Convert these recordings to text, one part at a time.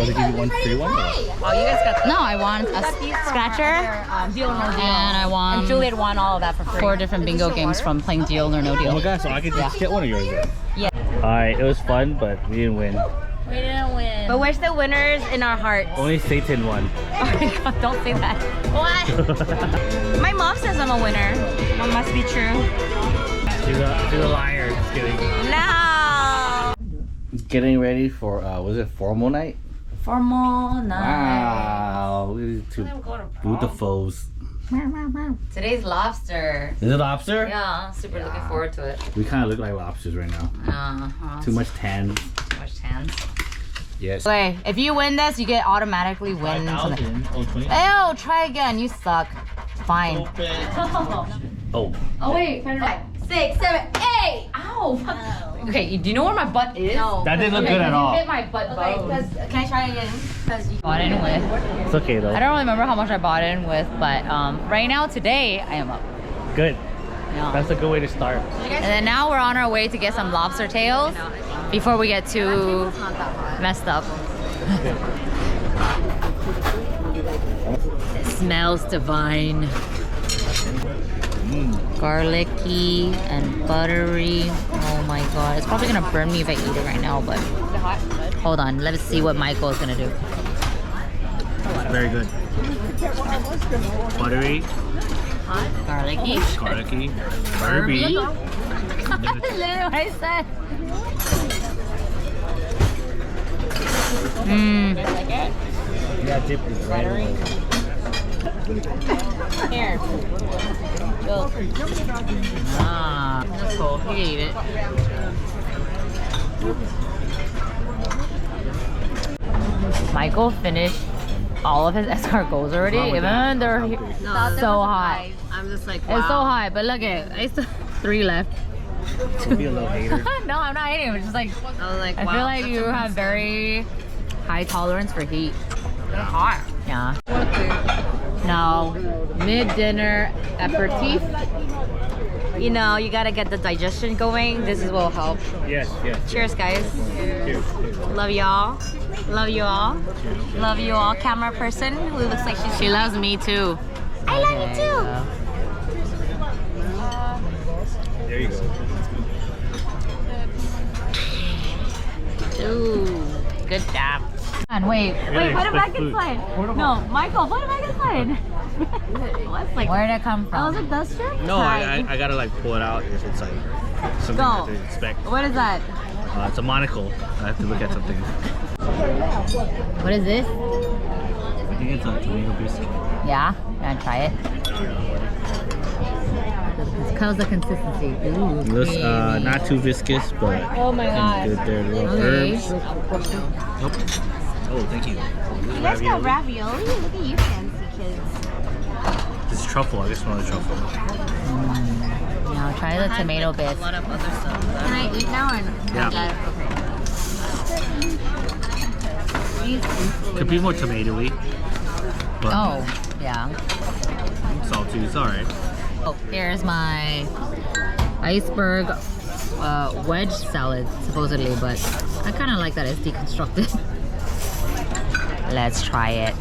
they give you one free one? Or? Oh, you guys got No, I want a scratcher, Deal or No Deal. and I want And Juliet won all of that for free. 4 different bingo games from playing Deal or No Oh Deal. my god, so I could just get one of yours then. Yeah. Alright, it was fun, but we didn't win. We didn't win. But we're still winners in our hearts. Only Satan won. Oh my god, don't say that. What? My mom says I'm a winner. That must be true. She's a liar. Just kidding. No! Getting ready for, was it formal night? Formal night. Wow. Look at two beautifuls. Today's lobster. Is it lobster? Yeah, super looking forward to it. We kind of look like lobsters right now. Too much tan. Too much tans. Yes. Okay, if you win this, you get automatically win something. 5,000. Oh, 20. Ew, try again. You suck. Fine. Oh. Oh wait, 5, 6, 7, 8. Ow. Okay, do you know where my butt is? No. That didn't look good at all. You hit my butt bone. Can I try again? Because you bought in with. It's okay though. I don't remember how much I bought in with, but right now, today, I am up. Good. Yeah. That's a good way to start. And then now we're on our way to get some lobster tails before we get too messed up. It smells divine. Garlicky and buttery. Oh my god. It's probably gonna burn me if I eat it right now, but hold on. Let's see what Michael is gonna do. Very good. Buttery, Garlicky. garlicky, buttery. That's literally what I said. Mmm. Yeah, dip is buttery. Here. Go. Ah, that's cool. You can eat it. Michael finished all of his escargots already, even they're so high. I'm just like, wow. It's so high, but look at it. I still 3 left. Don't be a little hater. No, I'm not hating. It's just like I was like, I wow, feel like that's you amazing. have very high tolerance for heat. They're hot. Yeah. Now, mid-dinner aperitif. You know, you gotta get the digestion going. This is what will help. Yes, yes. Cheers, guys. Cheers. Love y'all. Love you all. Love you all. Camera person who looks like She loves me too. I love you too. There you go. Ooh, good job. And wait, Wait, put it back inside. No, Michael, put it back inside. What's like? where did it come Oh, is from? it dust strip? No, I gotta like pull it out if it's like something Go. I have to inspect. What is that? It's a monocle. I have to look at something. What is this? I think it's a tomato biscuit. Yeah, gonna try it. How's the consistency? Ooh, It looks creamy. not too viscous, but Oh my god. good there. Little Okay. herbs. Nope. Oh, thank you. You guys got ravioli? Look at you fancy kids. This is truffle. I just want the truffle. Now try the tomato bits. A lot of other stuff. Can I eat now or no? Yeah. Could be more tomatoey. But Oh, yeah. salty. It's alright. Oh, here's my iceberg wedge salad, supposedly, but I kind of like that it's deconstructed. Let's try it.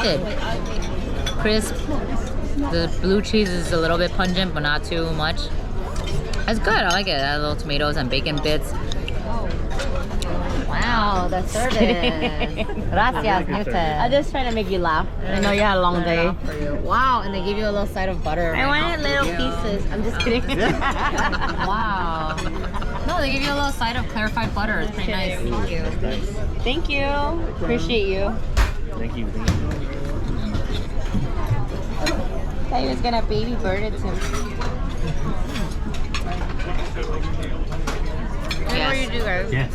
Good. Crisp. The blue cheese is a little bit pungent, but not too much. It's good. I like it. Add little tomatoes and bacon bits. Wow, the service. Gracias, muchas. I'm just trying to make you laugh. I know you had a long day. Wow, and they give you a little side of butter. I wanted little pieces. I'm just kidding. Wow. No, they give you a little side of clarified butter. It's pretty nice. Thank you. Thank you. Appreciate you. Thank you. Thank you. Thought he was gonna baby bird it to me. Yes. What do you do, guys? Yes.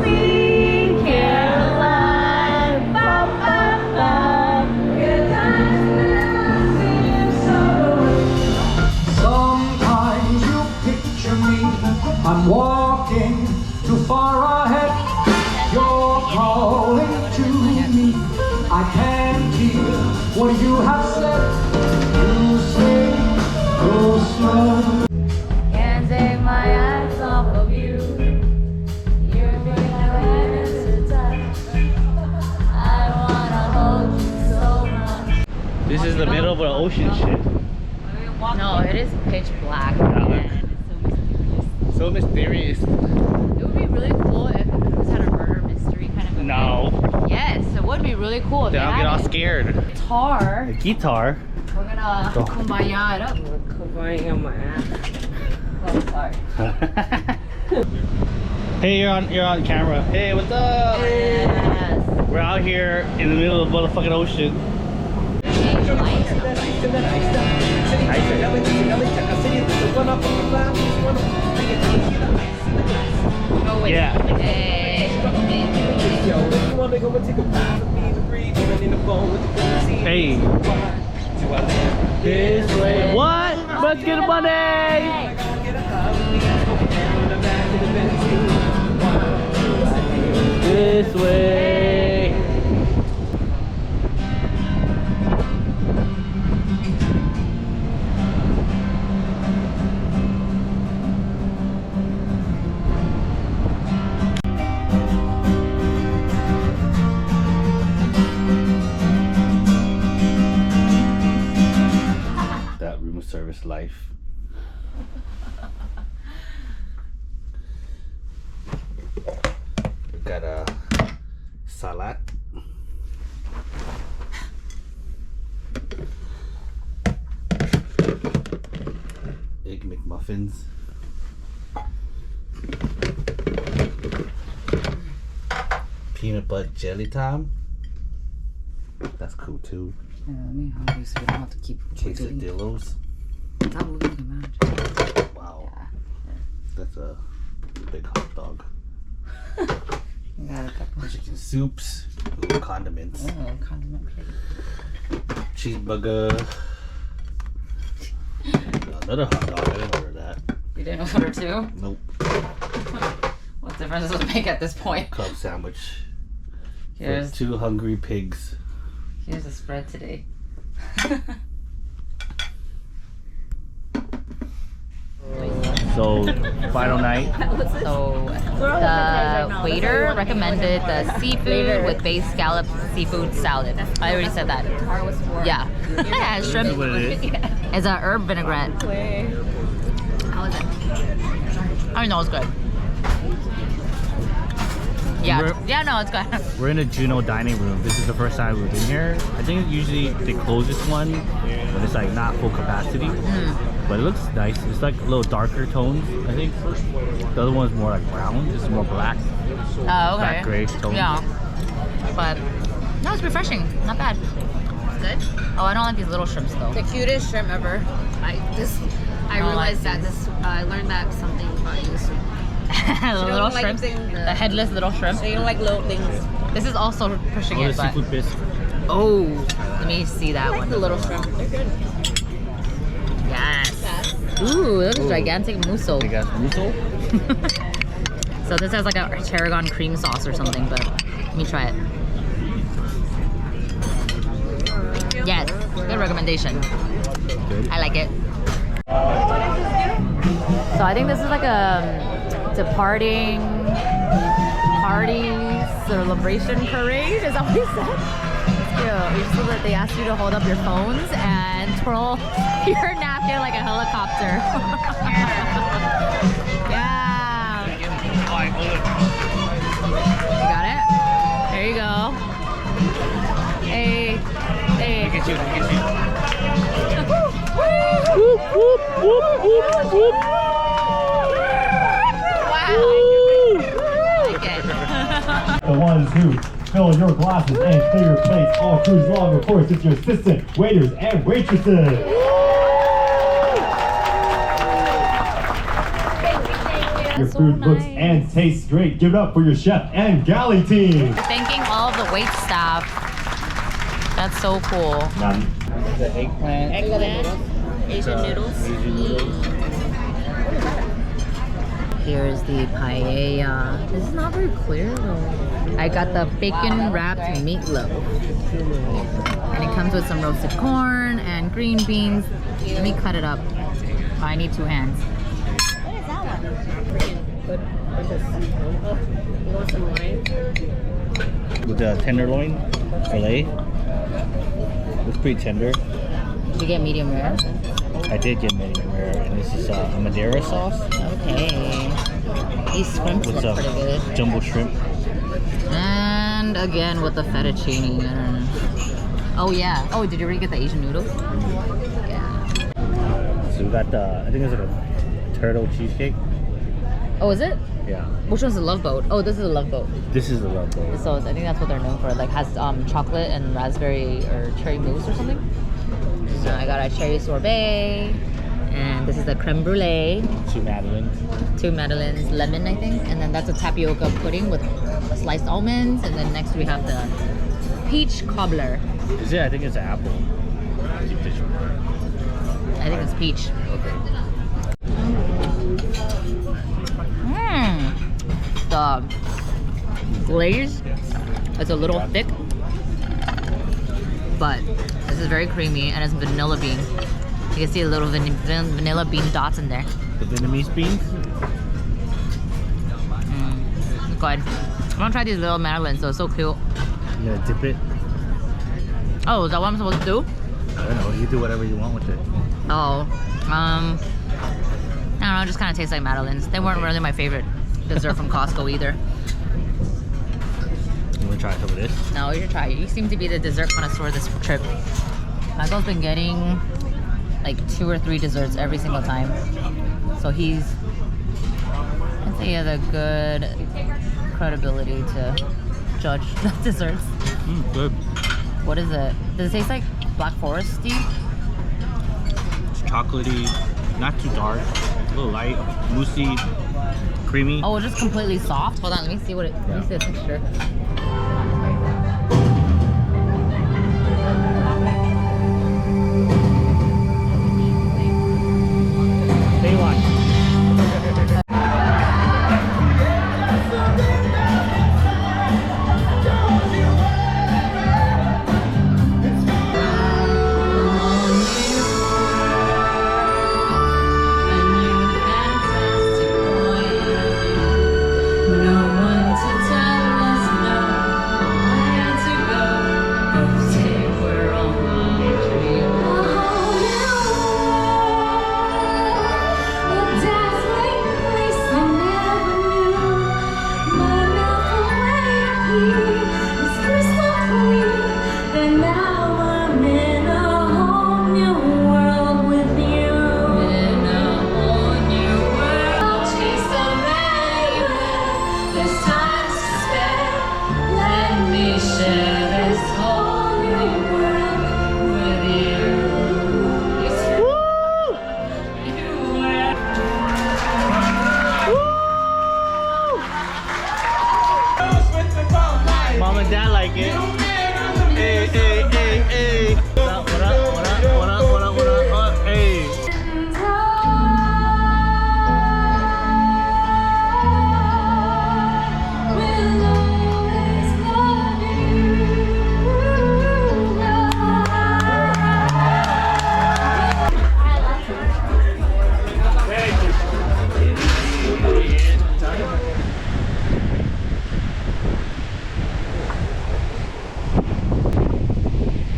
Sweet Caroline, bum, bum, bum. Sometimes you picture me, I'm walking too far ahead. You're calling to me, I can't This is the middle of the ocean shit. No, it is pitch black. Yeah, And it's so mysterious. So mysterious. It would be really cool if the cruise had a murder mystery kind of. No. Yes, it would be really cool. If Then I'll get all scared. Guitar. The guitar. We're gonna Go. kumbaya it up. Kumbaya my ass. Oh, sorry. Hey, you're on camera. Hey, what's up? Yes. We're out here in the middle of the motherfucking ocean. No way. Yeah. Hey. This way. What? Let's get money. This way. That room service life. Got a salad, egg McMuffins, peanut butter jelly time. That's cool too. Yeah, let me help you so we don't have to keep Quesadillos. Stop moving the mountain. Wow, that's a big hot dog. You got a couple. Chicken soups, ooh, condiments, Oh, condiment cake. cheeseburger. Another hot dog. I didn't order that. You didn't order two? Nope. What difference does it make at this point? Club sandwich. Here's For 2 hungry pigs. Here's the spread today. So, final night. So the waiter recommended the seafood with base scallop seafood salad. I already said that. Yeah. Yeah, shrimp. This is what it is. It's a herb vinaigrette. How is it? I know it's good. Yeah. Yeah, no, it's good. We're in a Juneau dining room. This is the first time we've been here. I think usually they close this one when it's like not full capacity. But it looks nice. It's like a little darker tones, I think. The other one's more like brown. This is more black. Oh, okay. Black gray tones. Yeah. But no, it's refreshing. Not bad. Good. Oh, I don't like these little shrimps though. The cutest shrimp ever. I realized that I learned that something about you. The little shrimps. The headless little shrimp. So you don't like little things. This is also pushing Oh, it, the but seafood bisque. oh, let me see that I like one. the little shrimp. They're good. Yes. Ooh, that's a gigantic musso. You guys, musso? So this has like a tarragon cream sauce or something, but let me try it. Yes, good recommendation. Good. I like it. So I think this is like a departing party celebration parade. Is that what he said? It's cute. So that they ask you to hold up your phones and twirl your napkin like a helicopter. Yeah. You got it? There you go. Hey, hey. You can shoot, you can shoot. Whoop, whoop, whoop, whoop, whoop. Wow. I like it. The ones who fill your glasses and clear your plates all cruise long, of course, it's your assistant, waiters, and waitresses. Your food looks and tastes great. Give it up for your chef and galley team. Thanking all of the wait staff. That's so cool. None. The eggplant. Asian noodles. Asian noodles. Here's the paella. This is not very clear though. I got the bacon wrapped meatloaf. And it comes with some roasted corn and green beans. Let me cut it up. I need 2 hands. What is that one? You want some wine? With the tenderloin fillet. It's pretty tender. Did you get medium rare? I did get medium rare, and this is a Madeira sauce Okay. These shrimps with look some pretty good. jumbo shrimp. And again with the fettuccine. I don't know. Oh yeah. Oh, did you already get the Asian noodles? Yeah. So we got the, I think it's like a turtle cheesecake. Oh, is it? Yeah. Which one's the Love Boat? Oh, this is the Love Boat. This is the love boat. So I think that's what they're known for. Like has chocolate and raspberry or cherry mousse or something. So I got a cherry sorbet, and this is the creme brulee. 2 madeleines. 2 madeleines, lemon I think, and then that's a tapioca pudding with sliced almonds, and then next we have the peach cobbler. Is it? I think it's an apple. I think it's peach. The glaze, it's a little thick, but this is very creamy, and it's vanilla bean. You can see a little vanilla bean dots in there. The Vietnamese beans? Good. I'm gonna try these little madeleines, though. So cute. You gotta dip it. Oh, is that what I'm supposed to do? I don't know, you do whatever you want with it. Oh, I don't know. It just kind of tastes like madeleines. They weren't really my favorite dessert from Costco either. You wanna try some of this? No, you should try it. You seem to be the dessert connoisseur this trip. Michael's been getting like 2 or 3 desserts every single time. So I'd say he has a good credibility to judge the desserts. Good. What is it? Does it taste like Black Foresty? It's chocolatey, not too dark, a little light, moussey, creamy. Oh, it's just completely soft. Hold on, let me see what it. Let me see the texture. Baywatch. Mom and dad like it. Hey, hey, hey, hey. What up, what up, what up, what up, what up, what up, what up, hey.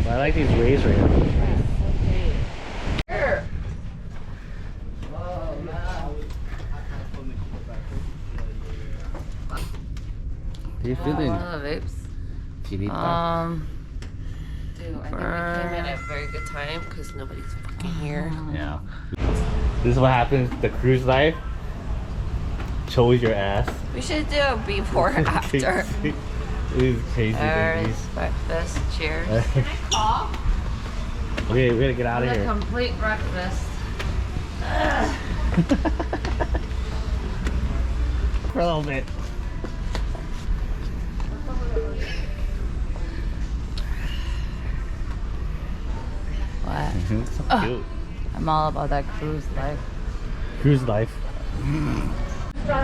I like these waves right now. How you feeling? One of the vapes. Dude, I think we came in at a very good time because nobody's fucking here. Yeah. This is what happens. The cruise life chose your ass. We should do a before after. It is crazy. There's breakfast. Cheers. Okay, we gotta get out of The here. complete breakfast. For a little bit. What? So cute. I'm all about that cruise life. Cruise life. How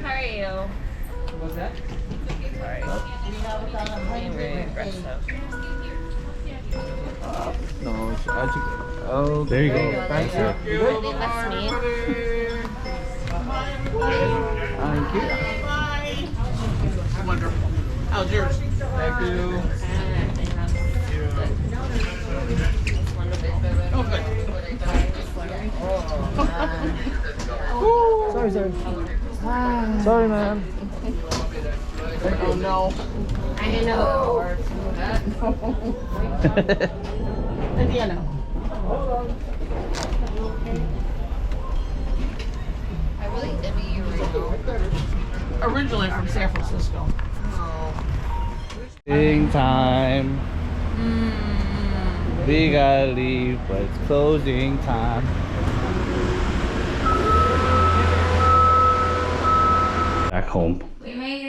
are you? What's that? Sorry. Being very aggressive. No, oh, There you go. Thank you. Thank you. That's me. Wonderful. How's yours? Thank you. Sorry, man. Oh no. I know. I really envy you right now. Originally from San Francisco. Closing time. We gotta leave, but it's closing time. Back home. We made